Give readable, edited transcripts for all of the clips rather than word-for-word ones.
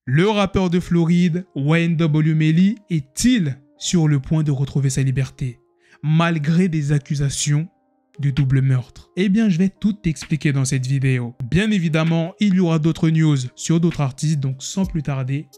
Le rappeur de Floride, YNW Melly, est-il sur le point de retrouver sa liberté, malgré des accusations de double meurtre? Eh bien, je vais tout t'expliquer dans cette vidéo. Bien évidemment, il y aura d'autres news sur d'autres artistes, donc sans plus tarder,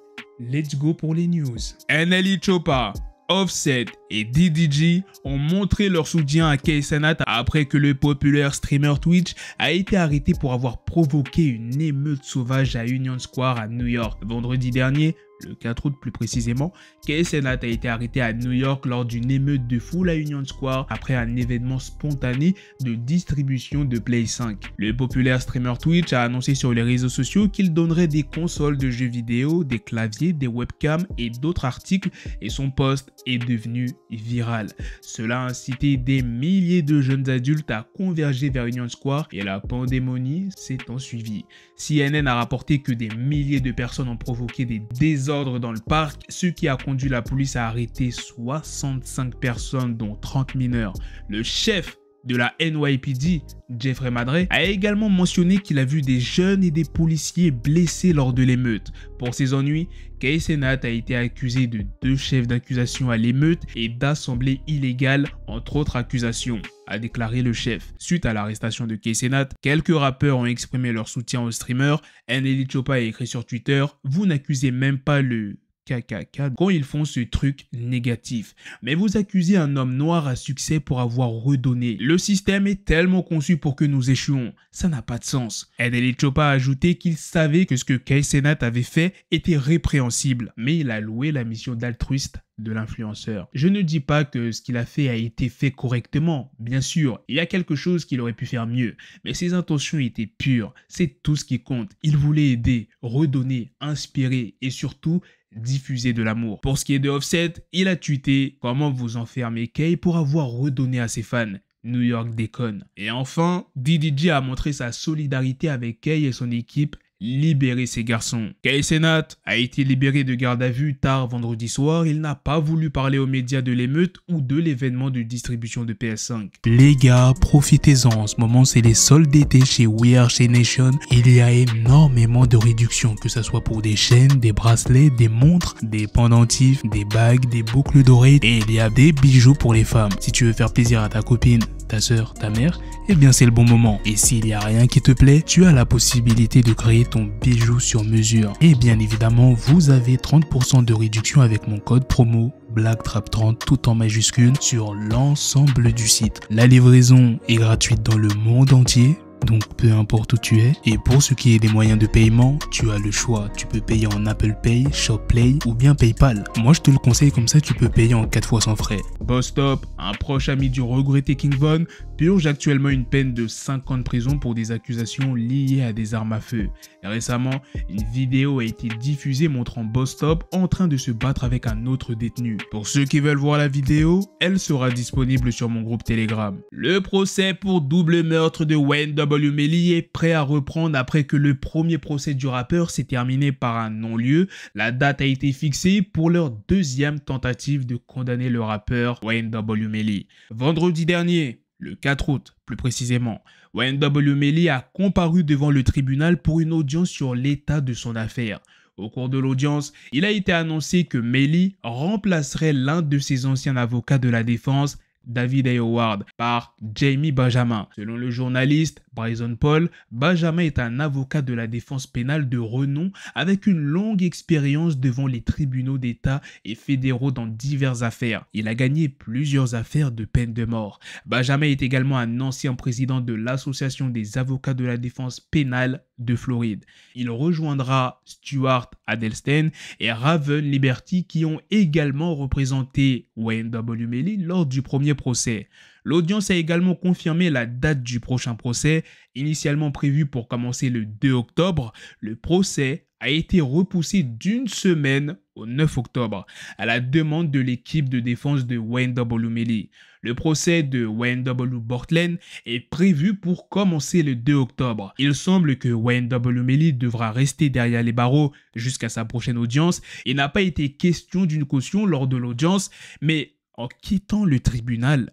let's go pour les news. NLE Choppa, Offset et DDG ont montré leur soutien à KSNat après que le populaire streamer Twitch a été arrêté pour avoir provoqué une émeute sauvage à Union Square à New York. Vendredi dernier, le 4 août plus précisément, KSNat a été arrêté à New York lors d'une émeute de foule à Union Square après un événement spontané de distribution de Play 5. Le populaire streamer Twitch a annoncé sur les réseaux sociaux qu'il donnerait des consoles de jeux vidéo, des claviers, des webcams et d'autres articles, et son post est devenu viral. Cela a incité des milliers de jeunes adultes à converger vers Union Square et la pandémie s'est ensuivie. CNN a rapporté que des milliers de personnes ont provoqué des désordres dans le parc, ce qui a conduit la police à arrêter 65 personnes dont 30 mineurs. Le chef de la NYPD, Jeffrey Madre, a également mentionné qu'il a vu des jeunes et des policiers blessés lors de l'émeute. Pour ses ennuis, KSNat a été accusé de 2 chefs d'accusation à l'émeute et d'assemblée illégale, entre autres accusations, a déclaré le chef. Suite à l'arrestation de KSNat, quelques rappeurs ont exprimé leur soutien au streamer. NLE Choppa a écrit sur Twitter « Vous n'accusez même pas le KKK quand ils font ce truc négatif. Mais vous accusez un homme noir à succès pour avoir redonné. Le système est tellement conçu pour que nous échouons. Ça n'a pas de sens. » NLE Choppa a ajouté qu'il savait que ce que KSNat avait fait était répréhensible, mais il a loué la mission d'altruiste de l'influenceur. Je ne dis pas que ce qu'il a fait a été fait correctement. Bien sûr, il y a quelque chose qu'il aurait pu faire mieux, mais ses intentions étaient pures. C'est tout ce qui compte. Il voulait aider, redonner, inspirer et surtout diffuser de l'amour. Pour ce qui est de Offset, il a tweeté « Comment vous enfermer Kay pour avoir redonné à ses fans ?» New York déconne. Et enfin, DDG a montré sa solidarité avec Kay et son équipe. Libérer ces garçons. KSNat a été libéré de garde à vue tard vendredi soir. Il n'a pas voulu parler aux médias de l'émeute ou de l'événement de distribution de PS5. Les gars, profitez-en. En ce moment, c'est les soldes d'été chez We Are Chez Nation. Il y a énormément de réductions, que ce soit pour des chaînes, des bracelets, des montres, des pendentifs, des bagues, des boucles d'oreilles et il y a des bijoux pour les femmes. Si tu veux faire plaisir à ta copine, ta soeur, ta mère, eh bien c'est le bon moment. Et s'il n'y a rien qui te plaît, tu as la possibilité de créer ton bijou sur mesure. Et bien évidemment, vous avez 30% de réduction avec mon code promo BLACKTRAP30 tout en majuscule sur l'ensemble du site. La livraison est gratuite dans le monde entier. Donc peu importe où tu es. Et pour ce qui est des moyens de paiement, tu as le choix. Tu peux payer en Apple Pay, ShopPay ou bien PayPal. Moi je te le conseille, comme ça tu peux payer en 4 fois sans frais. Bostop, un proche ami du regretté King Von, purge actuellement une peine de 5 ans de prison pour des accusations liées à des armes à feu. Et récemment, une vidéo a été diffusée montrant Bostop en train de se battre avec un autre détenu. Pour ceux qui veulent voir la vidéo, elle sera disponible sur mon groupe Telegram. Le procès pour double meurtre de YNW Melly est prêt à reprendre après que le premier procès du rappeur s'est terminé par un non-lieu. La date a été fixée pour leur deuxième tentative de condamner le rappeur YNW Melly. Vendredi dernier, le 4 août plus précisément, YNW Melly a comparu devant le tribunal pour une audience sur l'état de son affaire. Au cours de l'audience, il a été annoncé que Melly remplacerait l'un de ses anciens avocats de la défense, David A. Howard, par Jamie Benjamin. Selon le journaliste Bryson Paul, Benjamin est un avocat de la défense pénale de renom avec une longue expérience devant les tribunaux d'État et fédéraux dans diverses affaires. Il a gagné plusieurs affaires de peine de mort. Benjamin est également un ancien président de l'Association des avocats de la défense pénale de Floride. Il rejoindra Stuart Adelstein et Raven Liberty qui ont également représenté YNW Melly lors du premier procès. L'audience a également confirmé la date du prochain procès, initialement prévu pour commencer le 2 octobre. Le procès a été repoussé d'une semaine au 9 octobre à la demande de l'équipe de défense de YNW Melly. Le procès de YNW Portland est prévu pour commencer le 2 octobre. Il semble que YNW Melly devra rester derrière les barreaux jusqu'à sa prochaine audience. Il n'a pas été question d'une caution lors de l'audience, mais en quittant le tribunal,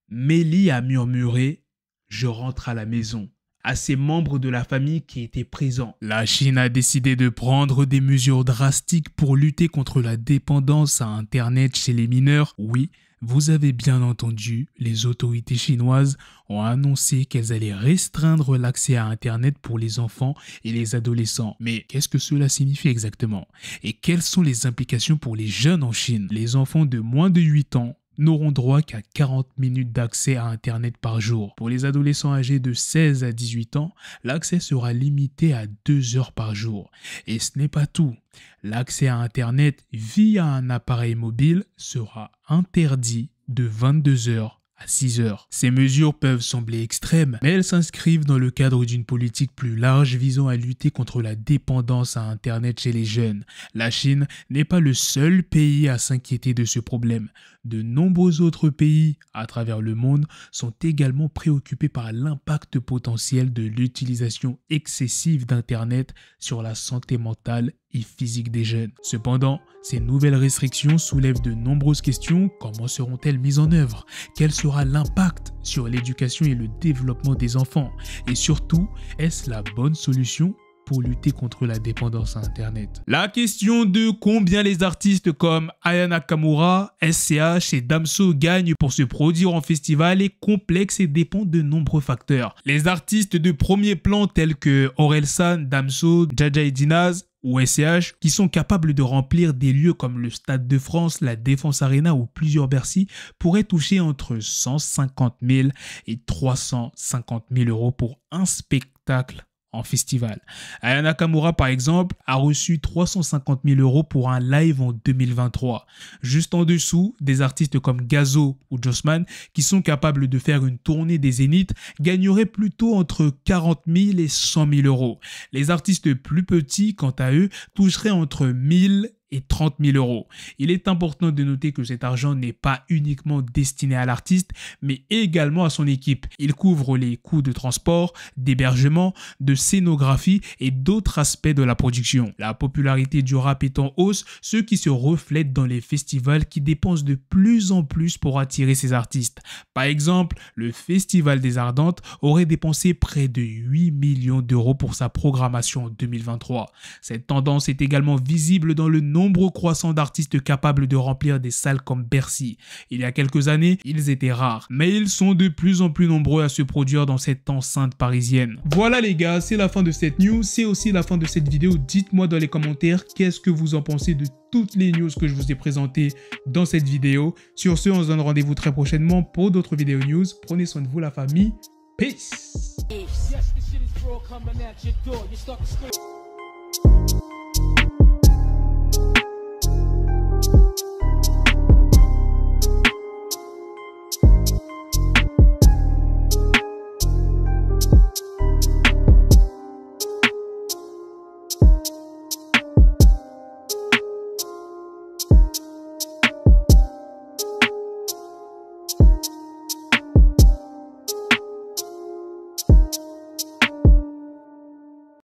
Melly a murmuré « Je rentre à la maison » à ses membres de la famille qui étaient présents. La Chine a décidé de prendre des mesures drastiques pour lutter contre la dépendance à Internet chez les mineurs. Oui, vous avez bien entendu, les autorités chinoises ont annoncé qu'elles allaient restreindre l'accès à Internet pour les enfants et les adolescents. Mais qu'est-ce que cela signifie exactement? Et quelles sont les implications pour les jeunes en Chine? Les enfants de moins de 8 ans n'auront droit qu'à 40 minutes d'accès à Internet par jour. Pour les adolescents âgés de 16 à 18 ans, l'accès sera limité à 2 heures par jour. Et ce n'est pas tout. L'accès à Internet via un appareil mobile sera interdit de 22 heures à 6 heures. Ces mesures peuvent sembler extrêmes, mais elles s'inscrivent dans le cadre d'une politique plus large visant à lutter contre la dépendance à Internet chez les jeunes. La Chine n'est pas le seul pays à s'inquiéter de ce problème. De nombreux autres pays à travers le monde sont également préoccupés par l'impact potentiel de l'utilisation excessive d'Internet sur la santé mentale et physique des jeunes. Cependant, ces nouvelles restrictions soulèvent de nombreuses questions. Comment seront-elles mises en œuvre? Quel sera l'impact sur l'éducation et le développement des enfants? Et surtout, est-ce la bonne solution pour lutter contre la dépendance à Internet? La question de combien les artistes comme Aya Nakamura, SCH et Damso gagnent pour se produire en festival est complexe et dépend de nombreux facteurs. Les artistes de premier plan tels que Orelsan, Damso, Jaja et Dinaz ou SCH, qui sont capables de remplir des lieux comme le Stade de France, la Défense Arena ou plusieurs Bercy, pourraient toucher entre 150 000 et 350 000 euros pour un spectacle en festival. Aya Nakamura, par exemple, a reçu 350 000 euros pour un live en 2023. Juste en dessous, des artistes comme Gazo ou Jossman, qui sont capables de faire une tournée des Zéniths, gagneraient plutôt entre 40 000 et 100 000 euros. Les artistes plus petits, quant à eux, toucheraient entre 1 000 et 30 000 euros. Il est important de noter que cet argent n'est pas uniquement destiné à l'artiste, mais également à son équipe. Il couvre les coûts de transport, d'hébergement, de scénographie et d'autres aspects de la production. La popularité du rap est en hausse, ce qui se reflète dans les festivals qui dépensent de plus en plus pour attirer ces artistes. Par exemple, le Festival des Ardentes aurait dépensé près de 8 millions d'euros pour sa programmation en 2023. Cette tendance est également visible dans le nombre croissant d'artistes capables de remplir des salles comme Bercy. Il y a quelques années, ils étaient rares, mais ils sont de plus en plus nombreux à se produire dans cette enceinte parisienne. Voilà les gars, c'est la fin de cette news, c'est aussi la fin de cette vidéo. Dites-moi dans les commentaires qu'est-ce que vous en pensez de toutes les news que je vous ai présentées dans cette vidéo. Sur ce, on se donne rendez-vous très prochainement pour d'autres vidéos news. Prenez soin de vous la famille. Peace.